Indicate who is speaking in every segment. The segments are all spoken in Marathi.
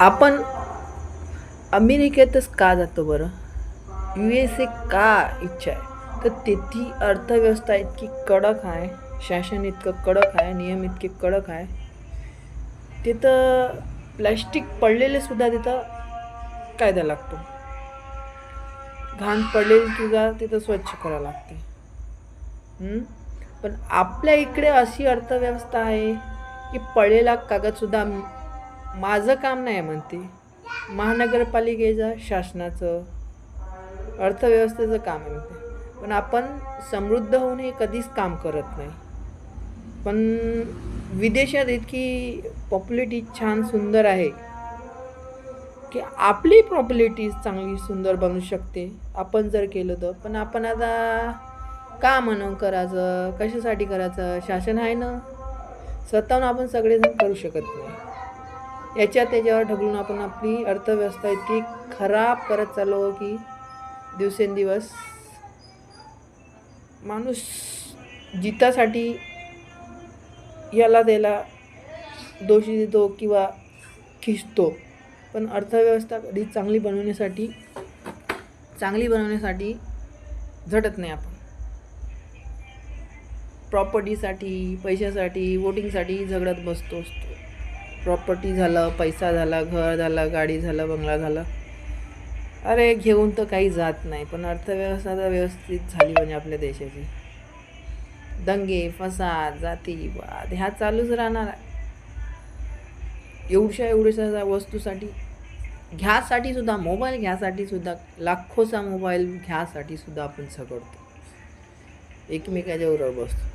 Speaker 1: आपण अमेरिकेतच का जातो बरं? USA का इच्छा आहे? तर तिथली अर्थव्यवस्था इतकी कडक आहे, शासन इतकं कडक आहे, नियम इतके कडक आहे. तिथं प्लॅस्टिक पडलेले सुद्धा तिथं कायदा लागतो. घाण पडलेली सुद्धा तिथं स्वच्छ करावं लागते. पण आपल्या इकडे अशी अर्थव्यवस्था आहे की पडलेला कागदसुद्धा माझं काम नाही म्हणते, महानगरपालिकेचं शासनाचं अर्थव्यवस्थेचं काम आहे म्हणते. पण आपण समृद्ध होऊन हे कधीच काम करत नाही. पण विदेशात इतकी पॉप्युलॅरिटी छान सुंदर आहे की आपली पॉप्युलॅरिटी चांगली सुंदर बनू शकते आपण जर केलं तर. पण आपण आता का म्हणून करायचं, कशासाठी करायचं? शासन आहे ना, स्वतःहून आपण सगळेजण करू शकत नाही. त्याच्यावर ढकलून आपण आपली अर्थव्यवस्था इतकी खराब करत चाललो की दिवसेंदिवस माणूस जितासाठी याला त्याला दोषी देतो किंवा खिचतो. पण अर्थव्यवस्था कधी चांगली बनवण्यासाठी झटत नाही आपण. प्रॉपर्टीसाठी, पैशासाठी, वोटिंगसाठी झगडत बसतो. प्रॉपर्टी झालं, पैसा झाला, घर झालं, गाडी झालं, बंगला झाला, अरे घेऊन तर काही जात नाही. पण अर्थव्यवस्था तर व्यवस्थित झाली म्हणजे आपल्या देशाची दंगे फसाद जातीवाद ह्या चालूच राहणार आहे. एवढ्याशा वस्तूसाठी घ्यासाठी सुद्धा, मोबाईल घ्यासाठी सुद्धा, लाखोचा मोबाईल घ्यासाठी सुद्धा आपण झगडतो, एकमेकाच्या बरोबर बसतो.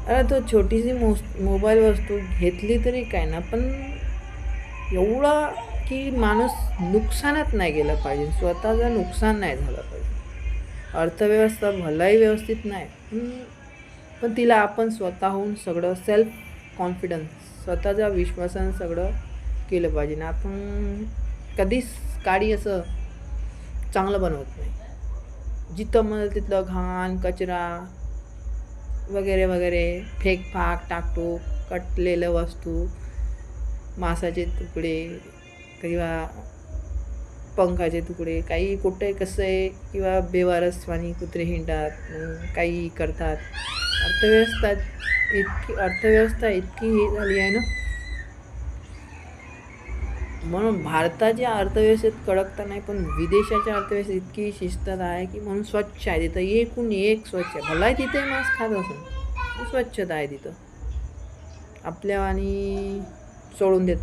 Speaker 1: अरे तो छोटीशी मोबाईल वस्तू घेतली तरी काय ना, पण एवढा की माणूस नुकसानात नाही गेलं पाहिजे, स्वतःचं नुकसान नाही झालं पाहिजे. अर्थव्यवस्था भलाही व्यवस्थित नाही, पण तिला आपण स्वतःहून सगळं सेल्फ कॉन्फिडन्स, स्वतःच्या विश्वासानं सगळं केलं पाहिजे ना. आपण कधीच गाडी असं चांगलं बनवत नाही. जिथं मग तिथलं घाण कचरा वगैरे वगैरे फेकफाक टाकतो, कटलेलं वस्तू, मांसाचे तुकडे किंवा पंखाचे तुकडे, काही कुठे कसं आहे किंवा बेवारसवाणी कुत्रे हिंडतात, काही करतात. अर्थव्यवस्था इतकी हे झाली आहे ना, म्हणून भारताच्या अर्थव्यवस्थेत कडकता नाही, पण विदेशाच्या अर्थव्यवस्थेत इतकी शिस्तता आहे की म्हणून स्वच्छ आहे तिथं, एकूण एक स्वच्छ आहे. भलाही तिथे मांस खात असेल, स्वच्छता आहे तिथं, आपल्या आणि सोडून देत